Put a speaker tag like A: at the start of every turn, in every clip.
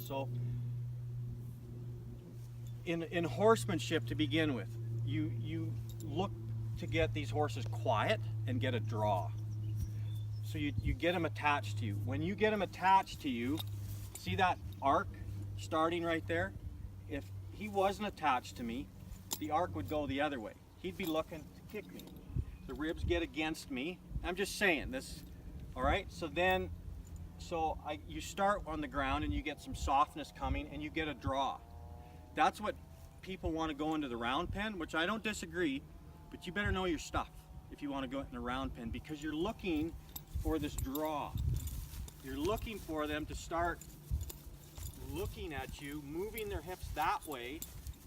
A: So in horsemanship, to begin with, you look to get these horses quiet and get a draw. So you get them attached to you. When you get them attached to you, see that arc starting right there? If he wasn't attached to me, the arc would go the other way. He'd be looking to kick me. The ribs get against me. I'm just saying this, all right? You start on the ground and you get some softness coming and you get a draw. That's what people want to go into the round pen, which I don't disagree, but you better know your stuff if you want to go in the round pen, because you're looking for this draw. You're looking for them to start looking at you, moving their hips that way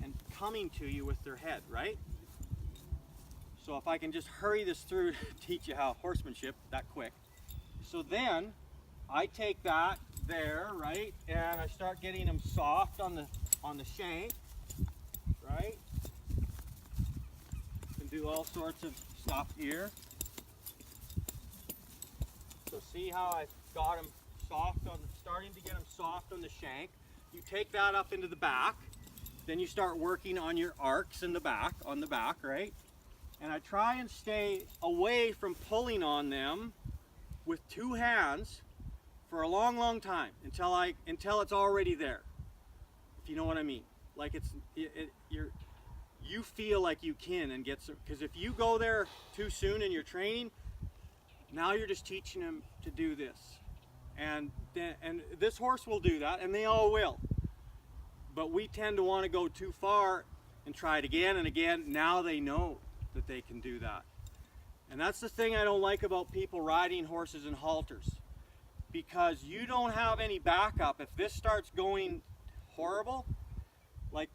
A: and coming to you with their head, right? So if I can just hurry this through to teach you how horsemanship that quick. So then I take that there, right, and I start getting them soft on the shank, right? Can do all sorts of stuff here. So see how I got them soft starting to get them soft on the shank. You take that up into the back, then you start working on your arcs in the back, on the back, right? And I try and stay away from pulling on them with two hands for a long, long time until it's already there. If you know what I mean. Like you feel like you can and get some, because if you go there too soon in your training, now you're just teaching them to do this. And this horse will do that, and they all will. But we tend to want to go too far and try it again and again. Now they know that they can do that. And that's the thing I don't like about people riding horses in halters, because you don't have any backup. If this starts going horrible, like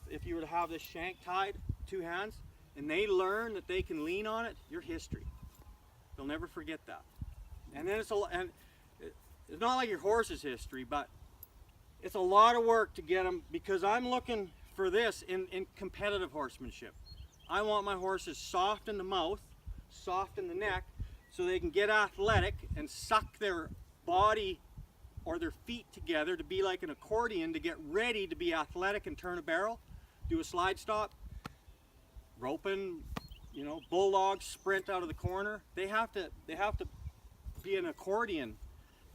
A: if you were to have this shank tied, two hands, and they learn that they can lean on it, you're history. They'll never forget that. And then it's not like your horse's history, but it's a lot of work to get them, because I'm looking for this in competitive horsemanship. I want my horses soft in the mouth, soft in the neck, so they can get athletic and suck their body or their feet together to be like an accordion, to get ready to be athletic and turn a barrel, do a slide stop, roping, bulldog, sprint out of the corner. They have to be an accordion,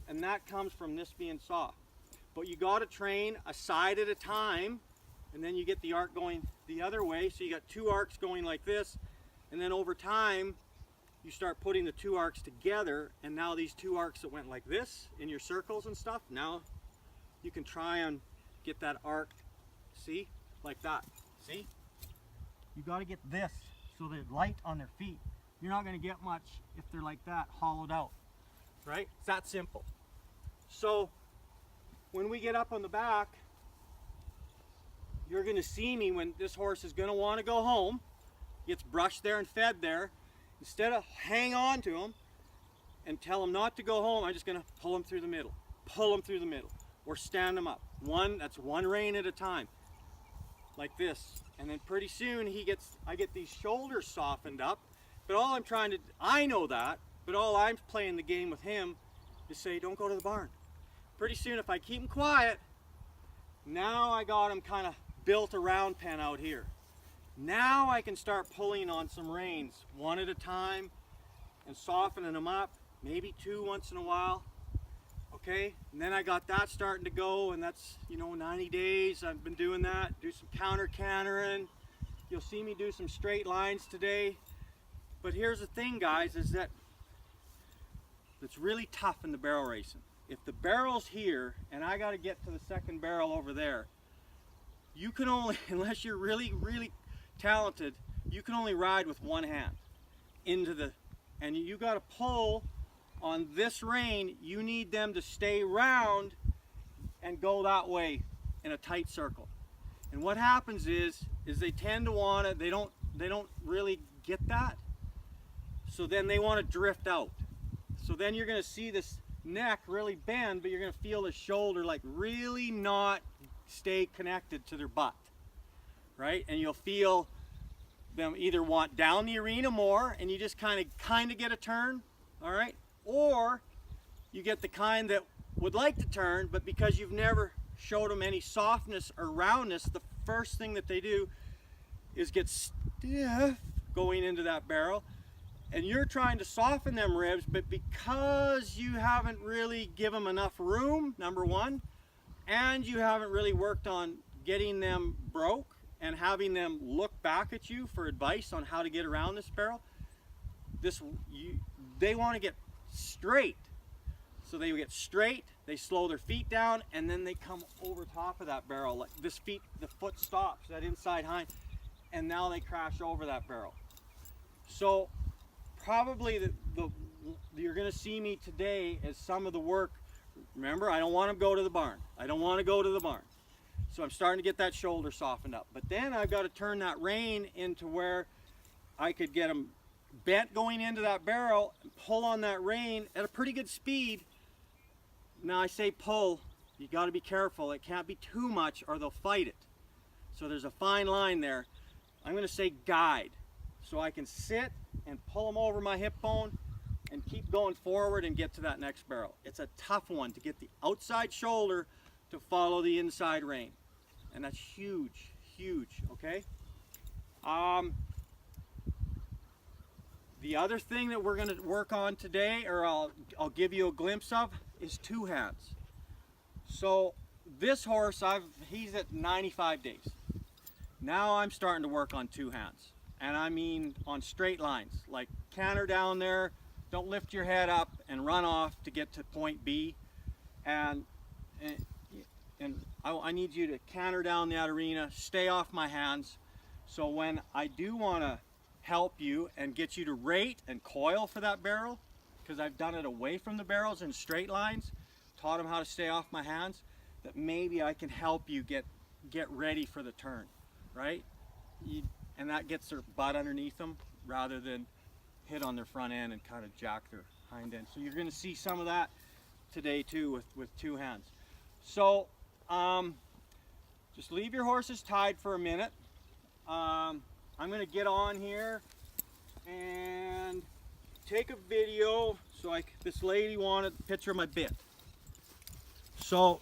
A: and that comes from this being soft. But you got to train a side at a time, and then you get the arc going the other way. So you got two arcs going like this, and then over time you start putting the two arcs together, and now these two arcs that went like this in your circles and stuff, now you can try and get that arc, see, like that. See, you got to get this so they're light on their feet. You're not going to get much if they're like that, hollowed out, right? It's that simple. So when we get up on the back, you're going to see me when this horse is going to want to go home, gets brushed there and fed there. Instead of hang on to him and tell him not to go home, I'm just going to pull him through the middle, or stand him up. That's one rein at a time, like this. And then pretty soon I get these shoulders softened up. But I know that, but all I'm playing the game with him is say, don't go to the barn. Pretty soon, if I keep him quiet, now I got him kind of built a round pen out here. Now I can start pulling on some reins one at a time and softening them up, maybe two once in a while. Okay, and then I got that starting to go, and that's 90 days I've been doing that. Do some cantering. You'll see me do some straight lines today. But here's the thing, guys, is that it's really tough in the barrel racing. If the barrel's here and I got to get to the second barrel over there, you can only, unless you're really, really talented, you can only ride with one hand and you got to pull on this rein. You need them to stay round and go that way in a tight circle. And what happens is they tend to want to, they don't really get that. So then they want to drift out. So then you're going to see this neck really bend, but you're going to feel the shoulder like really not stay connected to their butt, right? And you'll feel them either want down the arena more, and you just kind of get a turn, all right? Or you get the kind that would like to turn, but because you've never showed them any softness or roundness, the first thing that they do is get stiff going into that barrel. And you're trying to soften them ribs, but because you haven't really given them enough room, number one, and you haven't really worked on getting them broke and having them look back at you for advice on how to get around this barrel, they want to get straight. So they get straight, they slow their feet down, and then they come over top of that barrel. Like the foot stops, that inside hind, and now they crash over that barrel. So probably you're going to see me today as some of the work. Remember, I don't want them to go to the barn. I don't want to go to the barn. So I'm starting to get that shoulder softened up. But then I've got to turn that rein into where I could get them bent going into that barrel and pull on that rein at a pretty good speed. Now I say pull, you got to be careful. It can't be too much or they'll fight it. So there's a fine line there. I'm going to say guide. So I can sit and pull them over my hip bone and keep going forward and get to that next barrel. It's a tough one to get the outside shoulder to follow the inside rein. And that's huge, huge, okay? The other thing that we're gonna work on today, or I'll give you a glimpse of, is two hands. So this horse, he's at 95 days. Now I'm starting to work on two hands. And I mean on straight lines, like canter down there, don't lift your head up and run off to get to point B. And I need you to canter down that arena, stay off my hands. So when I do want to help you and get you to rate and coil for that barrel, because I've done it away from the barrels in straight lines, taught them how to stay off my hands, that maybe I can help you get ready for the turn, right? And that gets their butt underneath them rather than hit on their front end and kind of jack their hind end. So you're going to see some of that today too with two hands. So just leave your horses tied for a minute. I'm going to get on here and take a video. So this lady wanted a picture of my bit. So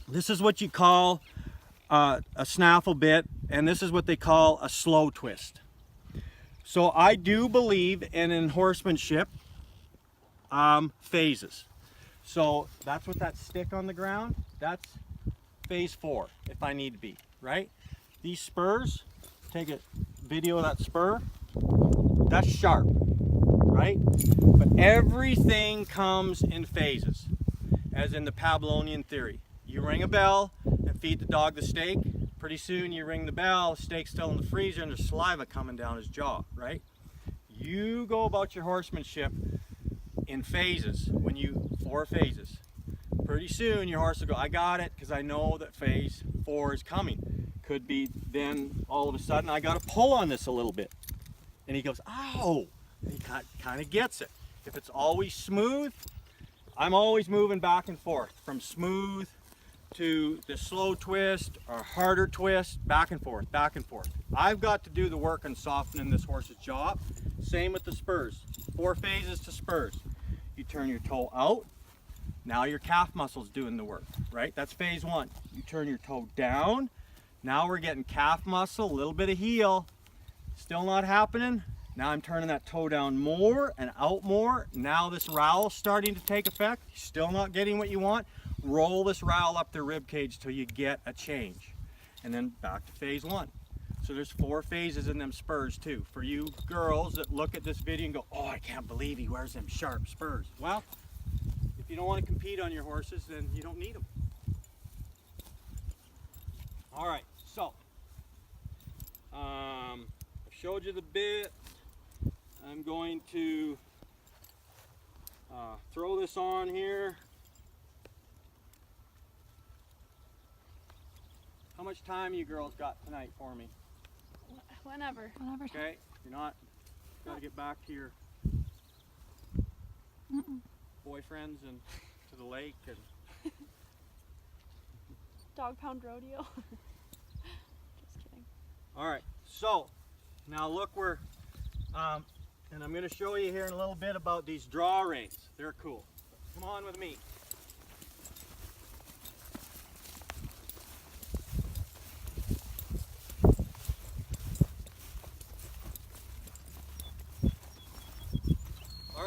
A: this is what you call a snaffle bit, and this is what they call a slow twist. So I do believe in horsemanship phases. So that's what that stick on the ground, that's phase 4 if I need to be, right? These spurs, take a video of that spur, that's sharp, right? But everything comes in phases, as in the Pavlovian theory. You ring a bell and feed the dog the steak. Pretty soon you ring the bell, the steak's still in the freezer and there's saliva coming down his jaw, right? You go about your horsemanship in phases, 4 phases. Pretty soon your horse will go, I got it, because I know that phase 4 is coming. Could be then all of a sudden I got to pull on this a little bit. And he goes, ow! And he kind of gets it. If it's always smooth, I'm always moving back and forth from smooth to the slow twist or harder twist, back and forth, back and forth. I've got to do the work on softening this horse's jaw. Same with the spurs. 4 phases to spurs. You turn your toe out. Now your calf muscle's doing the work, right? That's phase 1. You turn your toe down. Now we're getting calf muscle, a little bit of heel. Still not happening. Now I'm turning that toe down more and out more. Now this rowel's starting to take effect. Still not getting what you want. Roll this rowel up the rib cage till you get a change. And then back to phase 1. So there's 4 phases in them spurs too. For you girls that look at this video and go, oh, I can't believe he wears them sharp spurs. Well, if you don't want to compete on your horses, then you don't need them. All right, so I've showed you the bit. I'm going to throw this on here. How much time you girls got tonight for me?
B: Whenever.
A: Okay, you're not got to get back to your boyfriends and to the lake and
B: Dog pound rodeo. Just kidding.
A: all right, so now look, we're and I'm going to show you here in a little bit about these draw reins. They're cool. Come on with me.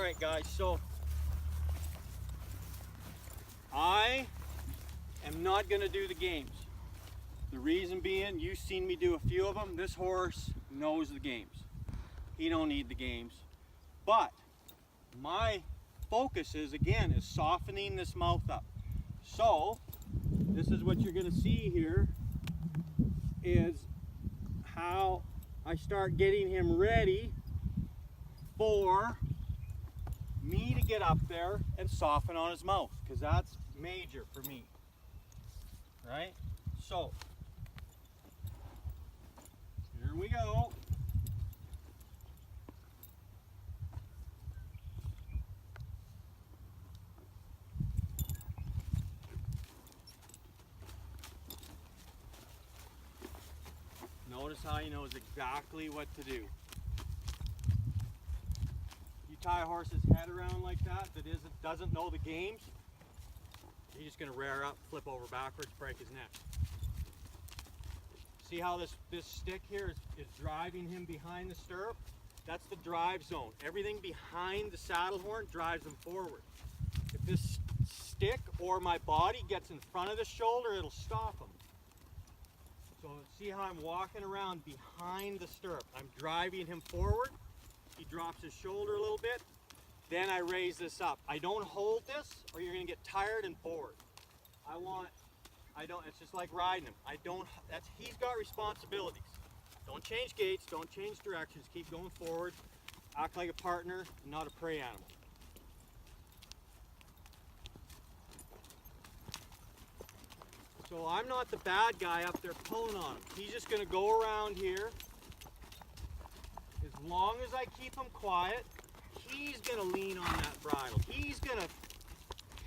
A: Alright guys, so I am not going to do the games. The reason being, you've seen me do a few of them. This horse knows the games. He don't need the games. But my focus is, again, is softening this mouth up. So this is what you're going to see here, is how I start getting him ready for me to get up there and soften on his mouth, because that's major for me, right? So here we go. Notice how he knows exactly what to do. You tie a horse's head around like that doesn't know the games, he's just going to rear up, flip over backwards, break his neck. See how this stick here is driving him behind the stirrup? That's the drive zone. Everything behind the saddle horn drives him forward. If this stick or my body gets in front of the shoulder, it'll stop him. So see how I'm walking around behind the stirrup. I'm driving him forward. He drops his shoulder a little bit. Then I raise this up. I don't hold this or you're gonna get tired and bored. It's just like riding him. He's got responsibilities. Don't change gaits, don't change directions, keep going forward. Act like a partner, not a prey animal. So I'm not the bad guy up there pulling on him. He's just gonna go around here. As long as I keep him quiet, he's gonna lean on that bridle. He's gonna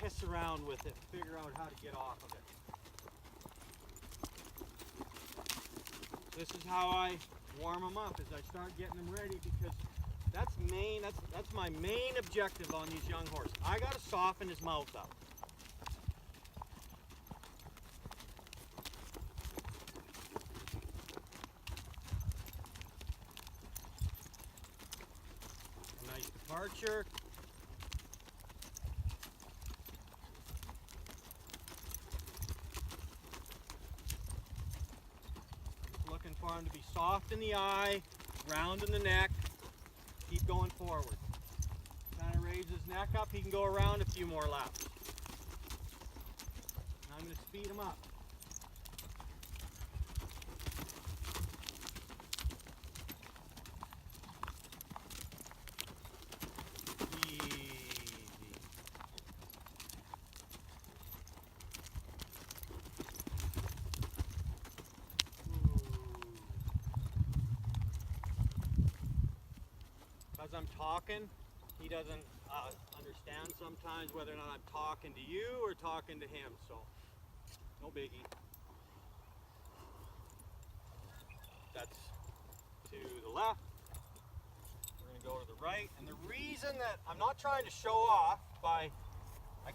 A: piss around with it, figure out how to get off of it. This is how I warm him up, as I start getting him ready, because that's my main objective on these young horses. I gotta soften his mouth up. Nice departure. Looking for him to be soft in the eye, round in the neck. Keep going forward. Kind of raise his neck up. He can go around a few more laps. Now I'm going to speed him up. As I'm talking, he doesn't understand sometimes whether or not I'm talking to you or talking to him, so no biggie. That's to the left. We're going to go to the right. And the reason that I'm not trying to show off I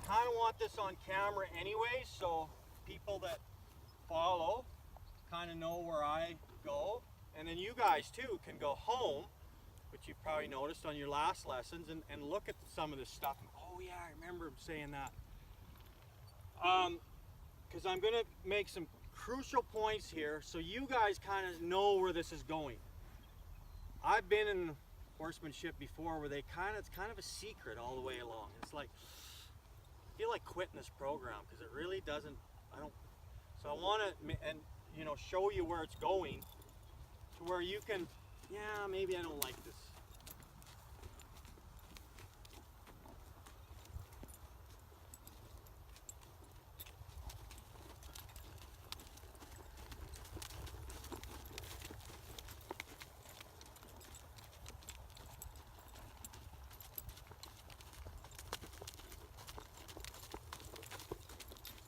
A: kind of want this on camera anyway, so people that follow kind of know where I go. And then you guys too can go home, which you've probably noticed on your last lessons, and look at some of this stuff. Oh yeah, I remember him saying that. Because I'm going to make some crucial points here so you guys kind of know where this is going. I've been in horsemanship before where it's kind of a secret all the way along. It's like, I feel like quitting this program because it really doesn't, so I want to, show you where it's going to where you can, yeah, maybe I don't like this.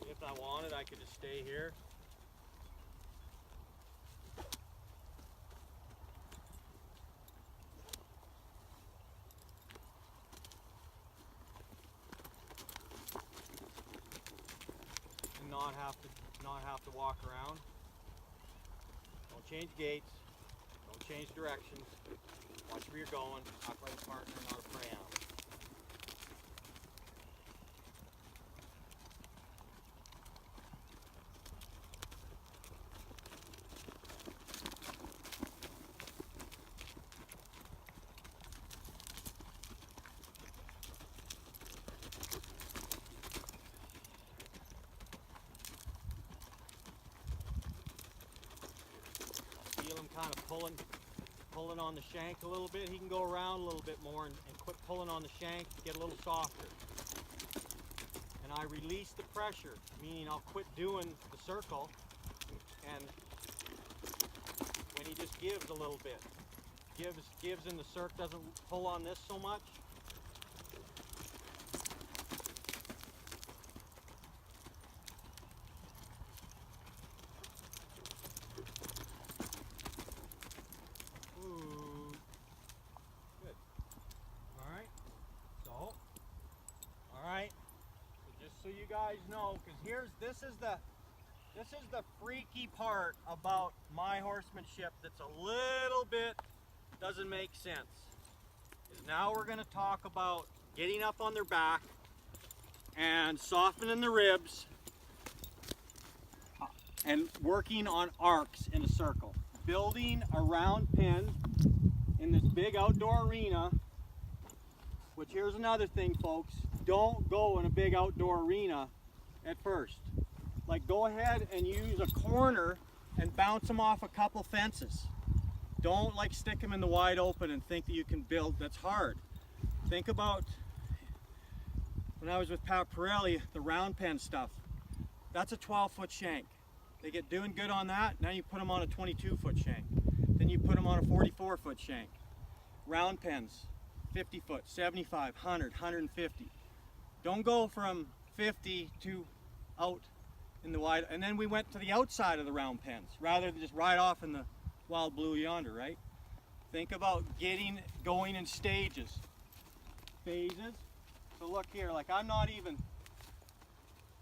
A: If I wanted, I could just stay here. Not have to walk around. Don't change gaits. Don't change directions. Watch where you're going. Act like a partner, not a prey animal. kind of pulling on the shank a little bit. He can go around a little bit more and quit pulling on the shank to get a little softer. And I release the pressure, meaning I'll quit doing the circle, and when he just gives a little bit. Gives in the circ, doesn't pull on this so much. Ooh. Good. Alright. Alright. So just so you guys know, because this is the freaky part about my horsemanship that's a little bit doesn't make sense. Is now we're going to talk about getting up on their back and softening the ribs and working on arcs in a circle. Building a round pen in this big outdoor arena, which here's another thing, folks. Don't go in a big outdoor arena at first. Like, go ahead and use a corner and bounce them off a couple fences. Don't like stick them in the wide open and think that you can build. That's hard. Think about when I was with Pat Pirelli, the round pen stuff. That's a 12-foot shank. They get doing good on that. Now you put them on a 22-foot shank. Then you put them on a 44-foot shank. Round pens, 50-foot, 75, 100, 150. Don't go from 50 to out in the wide. And then we went to the outside of the round pens rather than just right off in the wild blue yonder, right? Think about going in stages, phases. So look here, like I'm not even,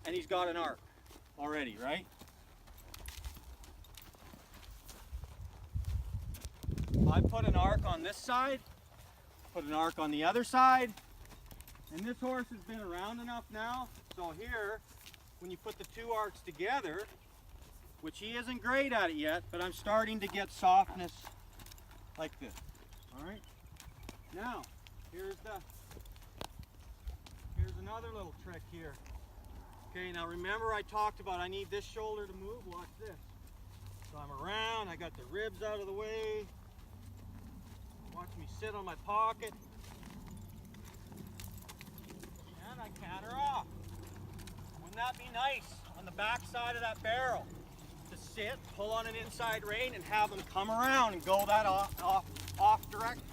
A: and he's got an arc already, right? I put an arc on this side, put an arc on the other side, and this horse has been around enough now, so here, when you put the two arcs together, which he isn't great at it yet, but I'm starting to get softness like this. All right. Now, here's another little trick here. Okay, now remember I talked about I need this shoulder to move. Watch this. So I'm around, I got the ribs out of the way. Watch me sit on my pocket. And I canter off. Wouldn't that be nice on the back side of that barrel? Sit, pull on an inside rein, and have them come around and go that off direction.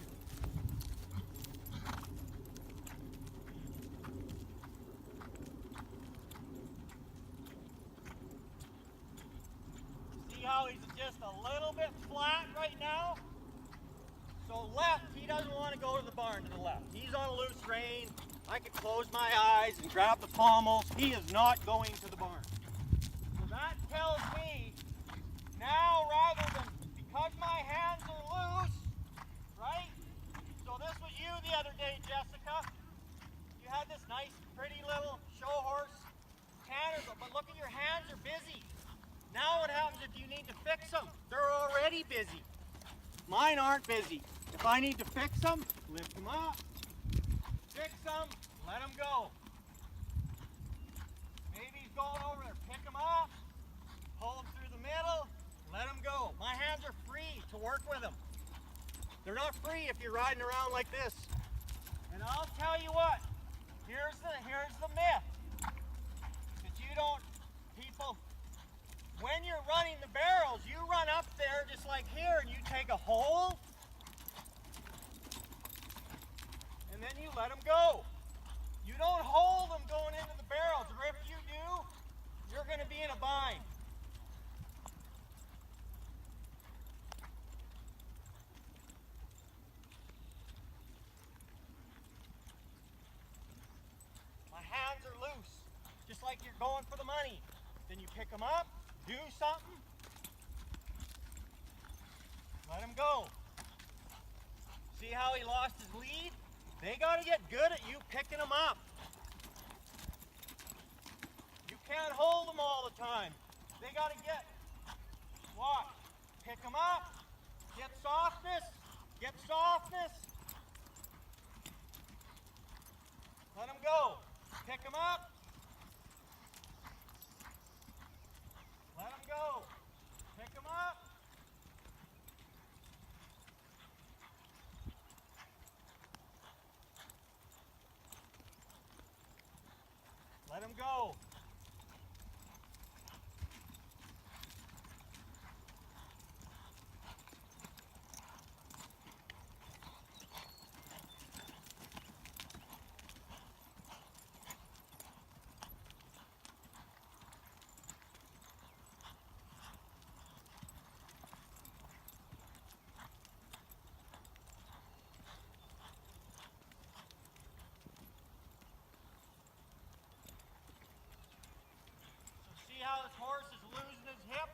A: See how he's just a little bit flat right now? So left, he doesn't want to go to the barn to the left. He's on a loose rein. I can close my eyes and grab the pommels. He is not going to the barn. So that tells me now, rather than, because my hands are loose, right? So this was you the other day, Jessica. You had this nice, pretty little show horse canter, but look at your hands are busy. Now what happens if you need to fix them? They're already busy. Mine aren't busy. If I need to fix them, lift them up, fix them, let them go. Maybe he's going over there, pick them up, pull them through the middle, let them go. My hands are free to work with them. They're not free if you're riding around like this. And I'll tell you what, here's the myth. That you don't, people, when you're running the barrels, you run up there just like here and you take a hole and then you let them go. You don't hold them going into the barrels, or if you do, you're going to be in a bind. My hands are loose, just like you're going for the money. Then you pick them up, do something, let him go. See how he lost his lead? They got to get good at you picking them up. You can't hold them all the time. They got to watch, pick them up, get softness, let them go, pick them up, let them go, pick them up, Let him go. See how this horse is losing his hip?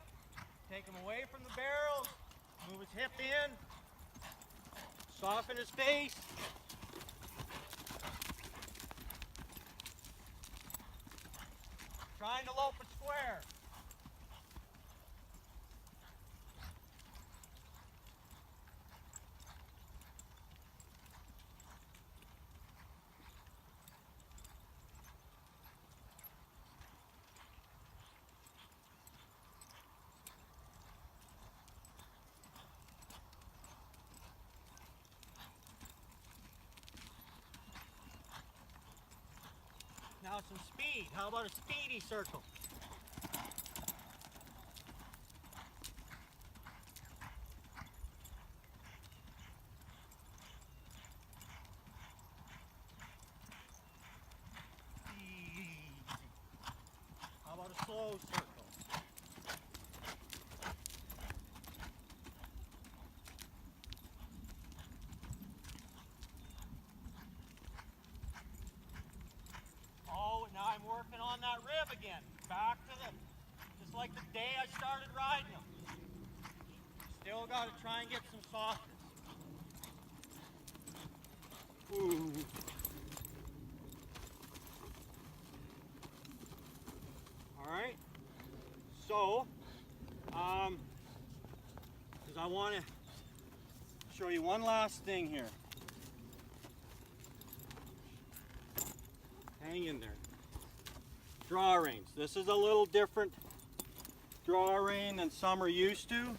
A: Take him away from the barrels, move his hip in, soften his face. Trying to lope it square. Now some speed. How about a speedy circle? Easy. How about a slow circle? Oh, now I'm working on that rib again. Back to the, just like the day I started riding them. Still got to try and get some softness. Ooh. All right. So, because I want to show you one last thing here. Hang in there. Draw reins. This is a little different draw rein than some are used to.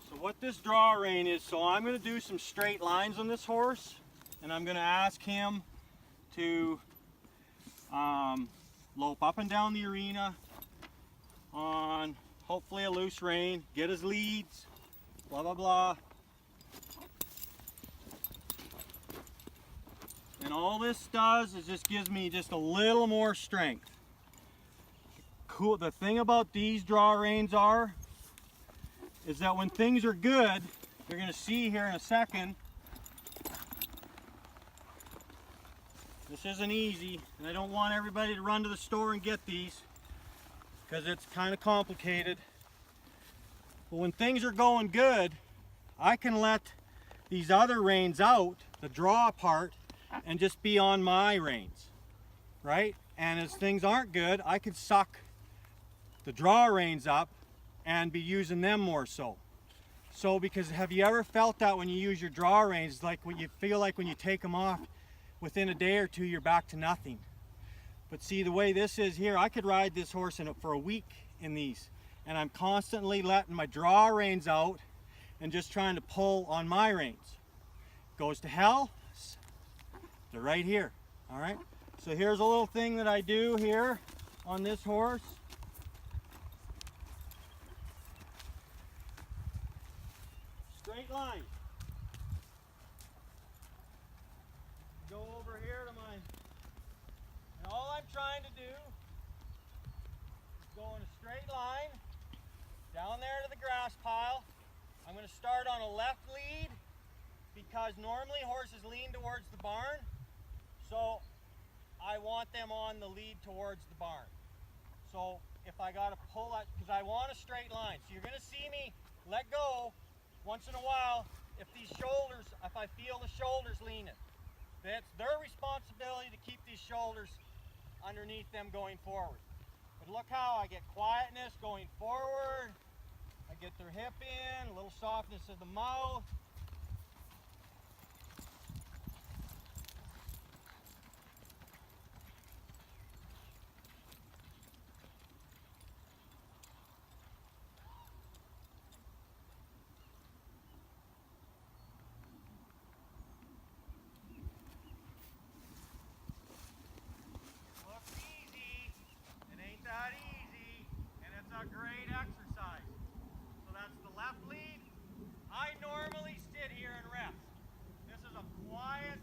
A: So what this draw rein is, so I'm going to do some straight lines on this horse, and I'm going to ask him to lope up and down the arena on hopefully a loose rein, get his leads, blah blah blah. And all this does is just gives me just a little more strength. Cool. The thing about these draw reins is that when things are good, you're going to see here in a second, this isn't easy, and I don't want everybody to run to the store and get these because it's kind of complicated. But when things are going good, I can let these other reins out, the draw part, and just be on my reins, right? And as things aren't good, I can suck the draw reins up and be using them more so. So, because have you ever felt that when you use your draw reins, like when you feel like when you take them off, within a day or two, you're back to nothing. But see, the way this is here, I could ride this horse in it for a week in these, and I'm constantly letting my draw reins out and just trying to pull on my reins. Goes to hell, they're right here. All right, so here's a little thing that I do here on this horse. Straight line. Go over here to my, and all I'm trying to do is go in a straight line down there to the grass pile. I'm going to start on a left lead because normally horses lean towards the barn, so I want them on the lead towards the barn. So if I got to pull that, because I want a straight line, so you're going to see me let go once in a while if these shoulders, if I feel the shoulders leaning. It's their responsibility to keep these shoulders underneath them going forward. But look how I get quietness going forward. I get their hip in, a little softness of the mouth. a great exercise. So that's the left lead. I normally sit here and rest. This is a quiet,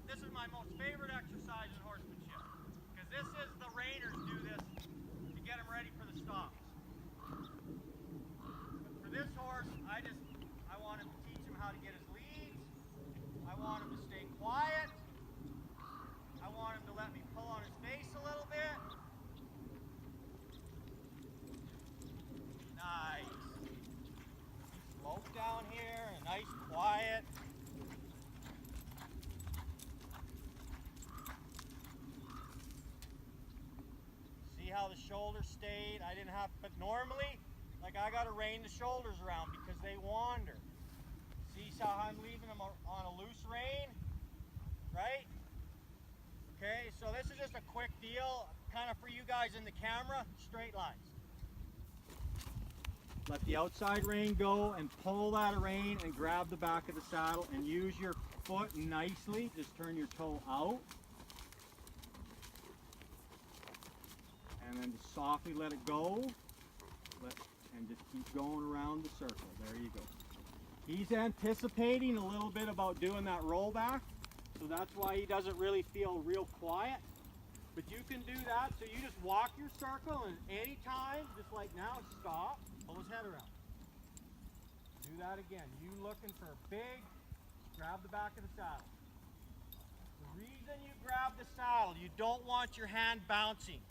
A: this is my most favorite exercise in horsemanship. Because this is the reiners do this to get them ready for the stops. But for this horse, I want him to teach him how to get his leads. I want him to stay quiet. I want him to let me pull on his face a little bit. Nice. Slope down here and nice quiet. See how the shoulders stayed? I didn't have, but normally, like I gotta rein the shoulders around because they wander. See how I'm leaving them on a loose rein, right? Okay, so this is just a quick deal, kind of for you guys in the camera, straight lines. Let the outside rein go and pull that rein and grab the back of the saddle and use your foot nicely. Just turn your toe out. And then just softly let it go. And just keep going around the circle. There you go. He's anticipating a little bit about doing that rollback. So that's why he doesn't really feel real quiet. But you can do that. So you just walk your circle and anytime, just like now, stop. Pull his head around. Do that again. You looking for a big, grab the back of the saddle. The reason you grab the saddle, you don't want your hand bouncing.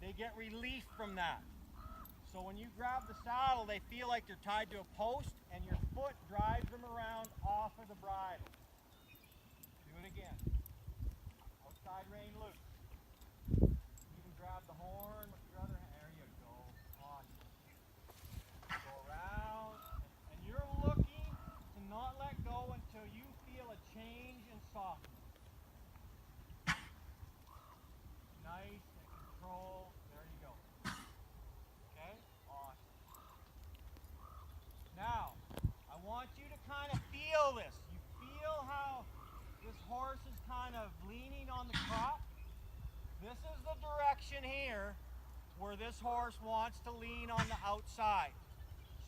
A: They get relief from that. So when you grab the saddle, they feel like they're tied to a post and your foot drives them around off of the bridle. Do it again. Outside rein loose. Even grab the horn with your other hand. There you go. Awesome. Go around. And you're looking to not let go until you feel a change in softness. Nice and control. There you go. Okay? Awesome. Now, I want you to kind of feel this. You feel how this horse is kind of leaning on the crop? This is the direction here where this horse wants to lean on the outside.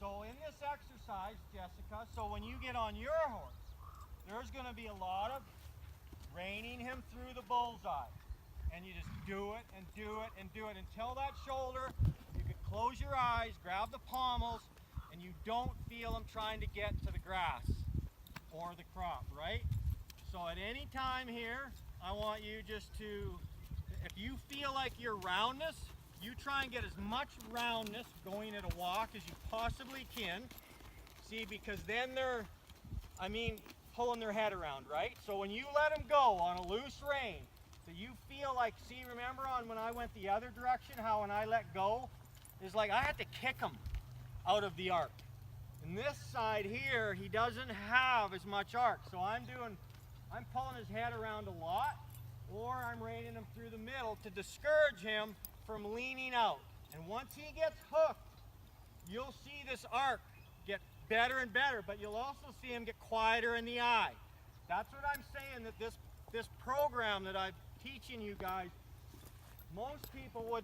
A: So in this exercise, Jessica, so when you get on your horse, there's going to be a lot of reining him through the bullseye. And you just do it and do it and do it until that shoulder, you can close your eyes, grab the pommels, and you don't feel him trying to get to the grass or the crop, right? So at any time here, I want you just to, if you feel like you're roundness, you try and get as much roundness going at a walk as you possibly can. See, because then they're, pulling their head around, right? So when you let them go on a loose rein, so you feel like, see, remember on when I went the other direction, how when I let go, it's like I had to kick him out of the arc. And this side here, he doesn't have as much arc. So I'm pulling his head around a lot, or I'm reining him through the middle to discourage him from leaning out. And once he gets hooked, you'll see this arc get better and better, but you'll also see him get quieter in the eye. That's what I'm saying, that this program that I'm teaching you guys, most people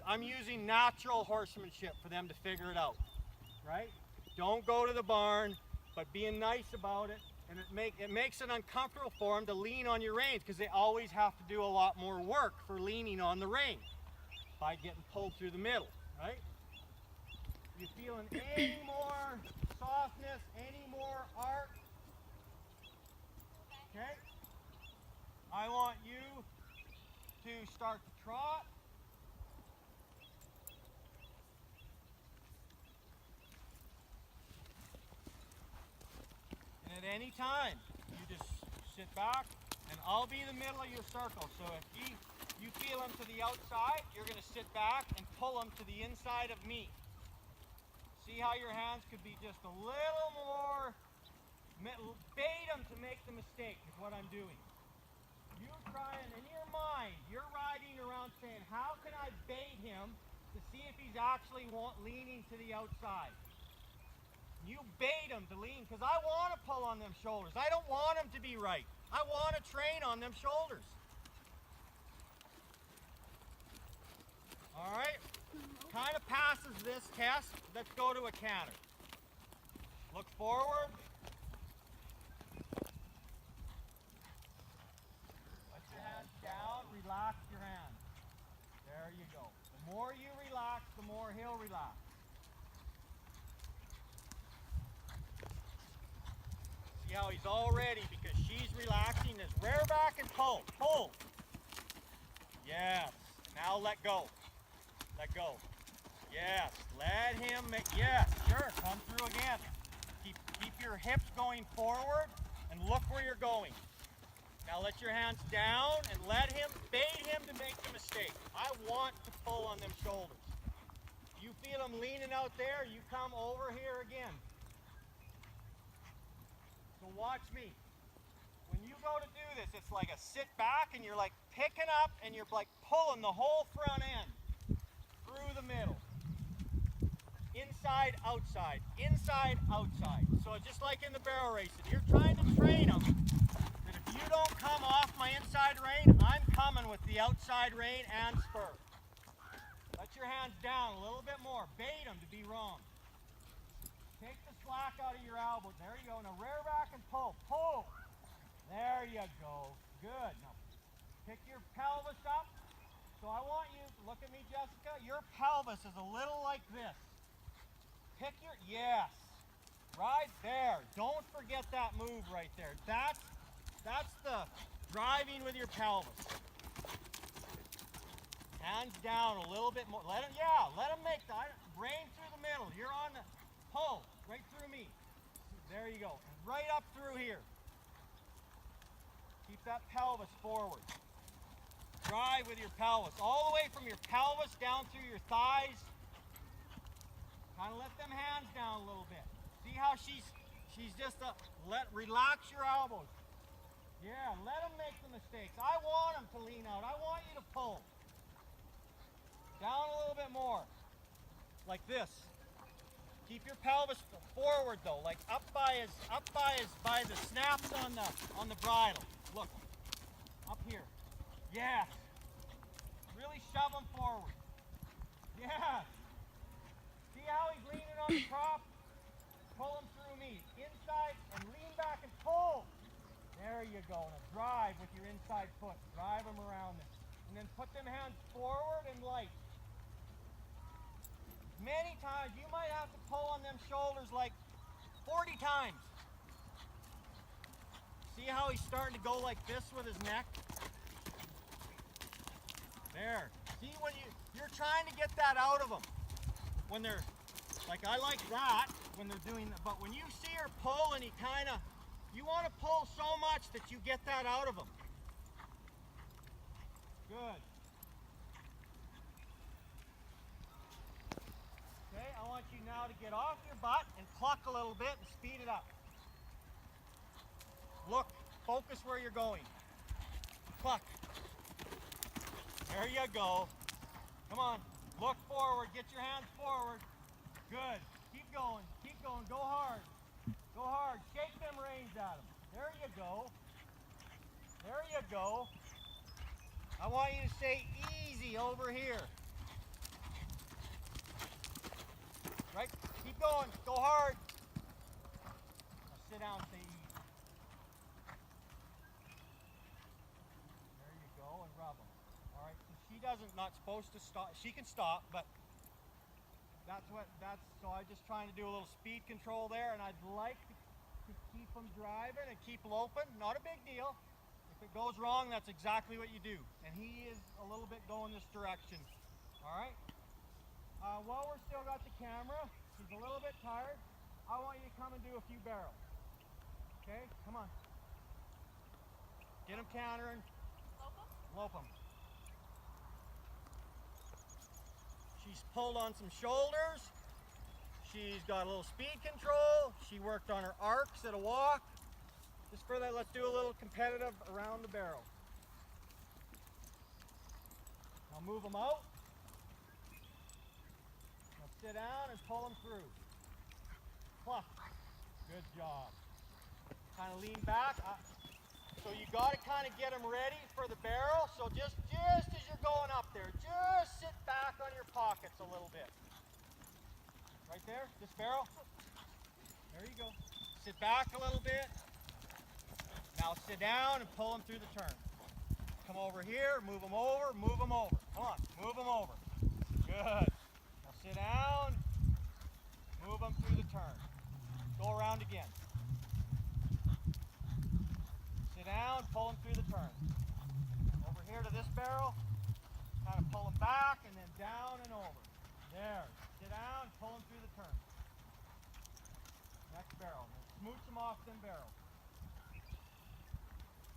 A: I'm using natural horsemanship for them to figure it out, right? Don't go to the barn, but being nice about it, and it makes it uncomfortable for them to lean on your reins because they always have to do a lot more work for leaning on the rein by getting pulled through the middle, right? You feeling any more softness, any more arc? Okay? I want you to start to trot. And at any time, you just sit back and I'll be in the middle of your circle. So if you feel them to the outside, you're going to sit back and pull them to the inside of me. See how your hands could be just a little more, bait them to make the mistake is what I'm doing. You try and in your mind, you're riding around saying, how can I bait him to see if he's actually leaning to the outside? You bait him to lean because I want to pull on them shoulders. I don't want him to be right. I want to train on them shoulders. All right? kind of passes this test, let's go to a canter. Look forward. Let your hands down, relax your hands. There you go. The more you relax, the more he'll relax. See how he's all ready because she's relaxing. This rear back and pull. Pull. Yes. Now let go. Let go. Yes. Let him make, yes, sure. Come through again. Keep your hips going forward and look where you're going. Now let your hands down and let him, bait him to make the mistake. I want to pull on them shoulders. You feel him leaning out there, you come over here again. So watch me. When you go to do this, it's like a sit back and you're like picking up and you're like pulling the whole front end through the middle. Inside, outside, inside, outside. So just like in the barrel racing, you're trying to train them that if you don't come off my inside rein, I'm coming with the outside rein and spur. Let your hands down a little bit more. Bait them to be wrong. Take the slack out of your elbows. There you go. Now rear back and pull. Pull. There you go. Good. Now pick your pelvis up. So I want you, look at me, Jessica. Your pelvis is a little like this. Pick your, yes. Right there. Don't forget that move right there. That's the driving with your pelvis. Hands down a little bit more. Let him make the rein through the middle. You're on the pull right through me. There you go. And right up through here. Keep that pelvis forward. Drive with your pelvis. All the way from your pelvis down through your thighs. Kind of let them hands down a little bit. See how she's just relax your elbows. Yeah, let them make the mistakes. I want them to lean out. I want you to pull. Down a little bit more. Like this. Keep your pelvis forward though, like by the snaps on the bridle. Look. Up here. Yes. Really shove them forward. Yes. See how he's leaning on the prop? Pull him through me. Inside and lean back and pull. There you go. Now drive with your inside foot. Drive them around them. And then put them hands forward and light. Many times, you might have to pull on them shoulders like 40 times. See how he's starting to go like this with his neck? There. See when you're trying to get that out of them. When they're, like I like that when they're doing that, but when you see her pull and you want to pull so much that you get that out of them. Good. Okay, I want you now to get off your butt and cluck a little bit and speed it up. Look, focus where you're going. Cluck. There you go. Come on, look forward, get your hands forward. Good, keep going, go hard. Go hard, shake them reins at them. There you go. There you go. I want you to say easy over here. Right, keep going, go hard. Now sit down, say easy. There you go, and rub them. All right, so she not supposed to stop. She can stop, but so I'm just trying to do a little speed control there, and I'd like to keep them driving and keep loping. Not a big deal. If it goes wrong, that's exactly what you do. And he is a little bit going this direction. All right? While we're still got the camera, he's a little bit tired. I want you to come and do a few barrels. Okay? Come on. Get him countering. Lope him. She's pulled on some shoulders. She's got a little speed control. She worked on her arcs at a walk. Just for that, let's do a little competitive around the barrel. Now move them out. Now sit down and pull them through. Pluck. Good job. Kind of lean back. So you got to kind of get them ready for the barrel. So just as you're going up there, just sit back on your pockets a little bit. Right there, this barrel. There you go. Sit back a little bit. Now sit down and pull them through the turn. Come over here, move them over, move them over. Come on, move them over. Good. Now sit down, move them through the turn. Go around again. Sit down, pull them through the turn. Over here to this barrel, kind of pull them back and then down and over. There. Sit down, pull them through the turn. Next barrel. Smooch them off them barrels.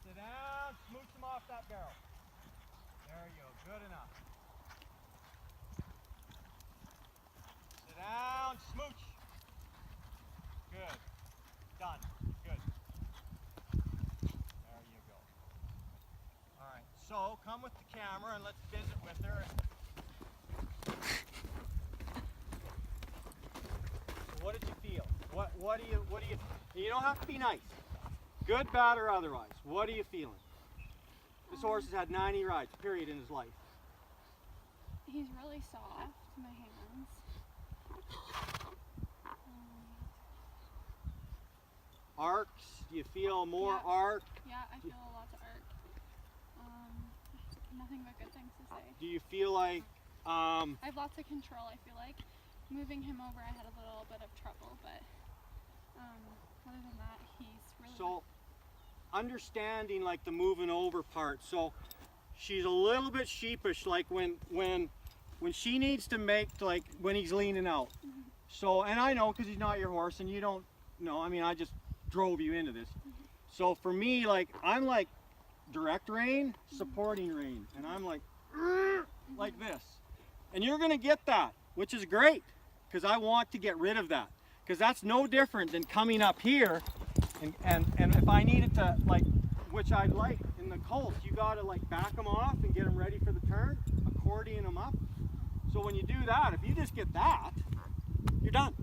A: Sit down, smooch them off that barrel. There you go, good enough. Sit down, smooch. Good. Done. Good. There you go. All right, so come with the camera and let's visit with her. So what did you feel? What do you don't have to be nice. Good, bad, or otherwise. What are you feeling? This horse has had 90 rides, period, in his life.
B: He's really soft to my hands.
A: Arcs, do you feel more
B: Yeah.
A: arc?
B: Yeah, I feel a lot of arc. Nothing but good things to say.
A: Do you feel like,
B: I have lots of control, I feel like. Moving him over, I had a little bit of trouble, but other than that, he's really
A: so understanding like the moving over part. So she's a little bit sheepish, like when she needs to make, like when he's leaning out.
B: Mhm.
A: So, and I know because he's not your horse and you don't know, I mean, I just drove you into this. So for me, like, I'm like direct rein, supporting rein, and I'm like this. And you're gonna get that, which is great, because I want to get rid of that. Because that's no different than coming up here and if I needed to, like, which I'd like in the colts, you gotta like back them off and get them ready for the turn, accordion them up. So when you do that, if you just get that, you're done.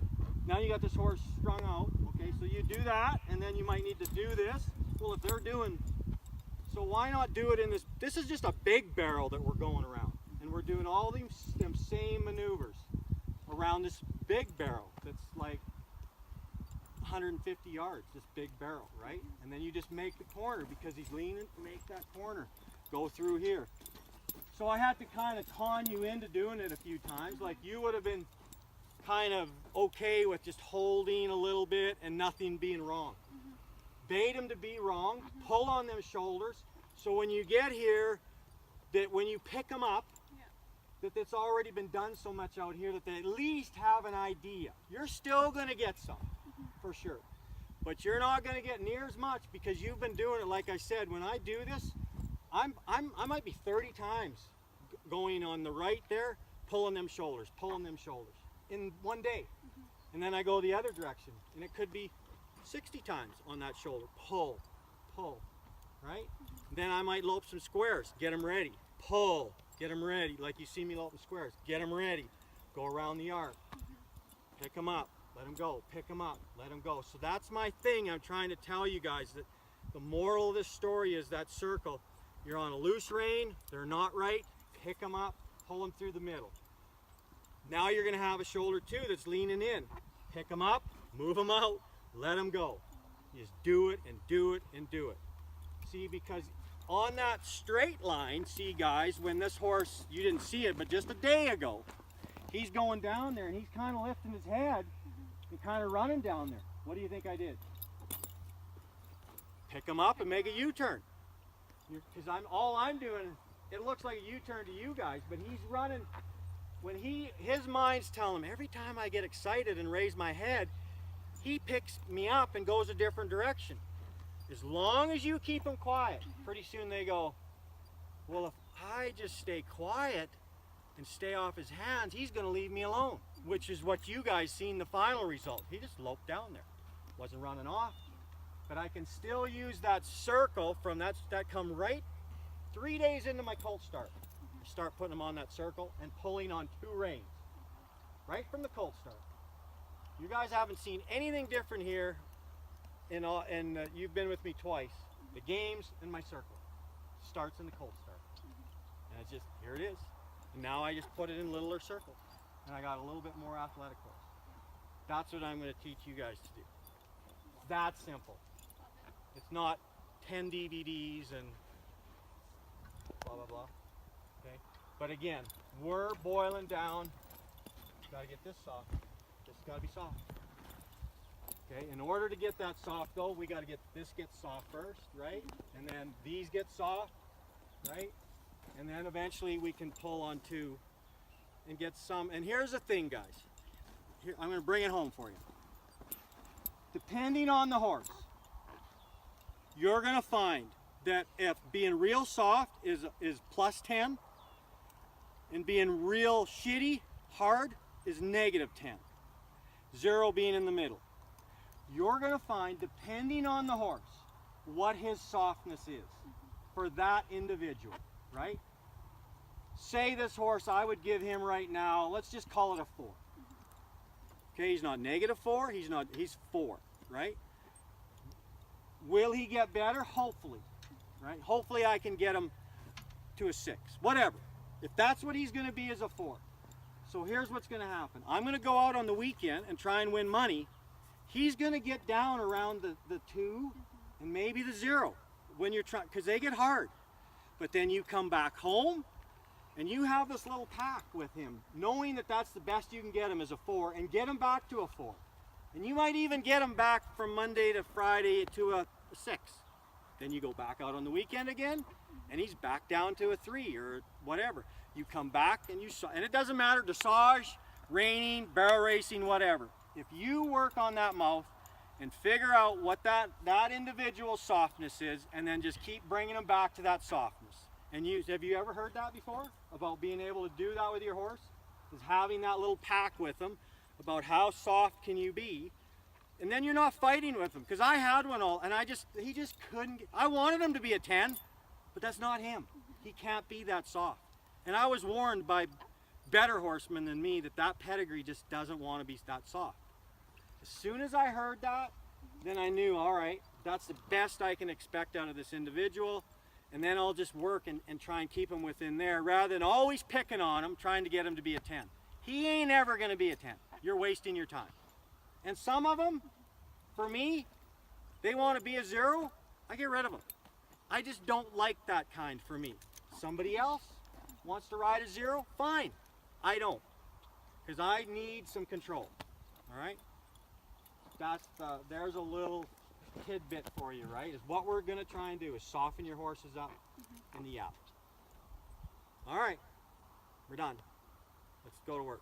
A: Now you got this horse strung out, okay, so you do that, and then you might need to do this. Well, if they're doing, so why not do it in this is just a big barrel that we're going around, and we're doing all them same maneuvers around this big barrel that's like 150 yards, this big barrel, right? And then you just make the corner because he's leaning, make that corner, go through here. So I had to kind of con you into doing it a few times, like you would have been kind of okay with just holding a little bit and nothing being wrong. Bait him to be wrong, pull on them shoulders, so when you get here, that when you pick them up, that it's already been done so much out here that they at least have an idea. You're still gonna get some, for sure. But you're not gonna get near as much because you've been doing it, like I said, when I do this, I might be 30 times going on the right there, pulling them shoulders in one day. And then I go the other direction, and it could be 60 times on that shoulder. Pull, pull, right? Then I might lope some squares, get them ready. Pull, get them ready. Like you see me loping squares, get them ready. Go around the arc, pick them up, let them go, pick them up, let them go. So that's my thing. I'm trying to tell you guys that the moral of this story is that circle. You're on a loose rein, they're not right, pick them up, pull them through the middle. Now you're gonna have a shoulder too that's leaning in. Pick them up, move them out, let them go. You just do it and do it and do it. See, because on that straight line, see guys, when this horse, you didn't see it, but just a day ago, he's going down there and he's kind of lifting his head and kind of running down there. What do you think I did? Pick him up and make a U-turn. Because all I'm doing, it looks like a U-turn to you guys, but he's running. When his mind's telling him, every time I get excited and raise my head, he picks me up and goes a different direction. As long as you keep him quiet, pretty soon they go, well, if I just stay quiet and stay off his hands, he's going to leave me alone, which is what you guys seen the final result. He just loped down there, wasn't running off. But I can still use that circle from that come right 3 days into my colt start. I start putting them on that circle and pulling on 2 reins, right from the colt start. You guys haven't seen anything different here, and you've been with me twice. The games and my circle starts in the colt start, and it's just, here it is. And now I just put it in littler circles, and I got a little bit more athletic horse. That's what I'm going to teach you guys to do. It's that simple.
B: Love it.
A: It's not 10 DVDs and blah, blah, blah. Okay? But again, we're boiling down. Got to get this soft. This got to be soft. Okay? In order to get that soft, though, we got to get this gets soft first, right? And then these get soft, right? And then eventually we can pull on two and get some. And here's the thing, guys. Here, I'm going to bring it home for you. Depending on the horse, you're going to find that if being real soft is plus 10 and being real shitty, hard, is negative 10. 0 being in the middle. You're going to find, depending on the horse, what his softness is for that individual, right? Say this horse, I would give him right now, let's just call it a 4. Okay, he's not negative 4, he's 4, right? Will he get better? Hopefully, right? Hopefully I can get him to a 6, whatever. If that's what he's going to be, as a 4. So here's what's going to happen. I'm going to go out on the weekend and try and win money. He's going to get down around the 2 and maybe the 0 when you're trying, because they get hard. But then you come back home and you have this little pack with him, knowing that that's the best you can get him as a 4, and get him back to a 4. And you might even get him back from Monday to Friday to a 6. Then you go back out on the weekend again, and he's back down to a 3 or whatever. You come back and and it doesn't matter, dressage, reining, barrel racing, whatever. If you work on that mouth and figure out what that individual softness is, and then just keep bringing them back to that softness. And have you ever heard that before? About being able to do that with your horse? Is having that little pack with them about how soft can you be. And then you're not fighting with him. Because I had one and he just couldn't I wanted him to be a 10, but that's not him. He can't be that soft. And I was warned by better horsemen than me that pedigree just doesn't want to be that soft. As soon as I heard that, then I knew, all right, that's the best I can expect out of this individual. And then I'll just work and try and keep him within there, rather than always picking on him, trying to get him to be a 10. He ain't ever going to be a 10. You're wasting your time. And some of them, for me, they want to be a 0, I get rid of them. I just don't like that kind for me. Somebody else wants to ride a 0, fine. I don't, because I need some control. All right. There's a little tidbit for you, right? Is what we're going to try and do is soften your horses up in the out. All right, we're done. Let's go to work.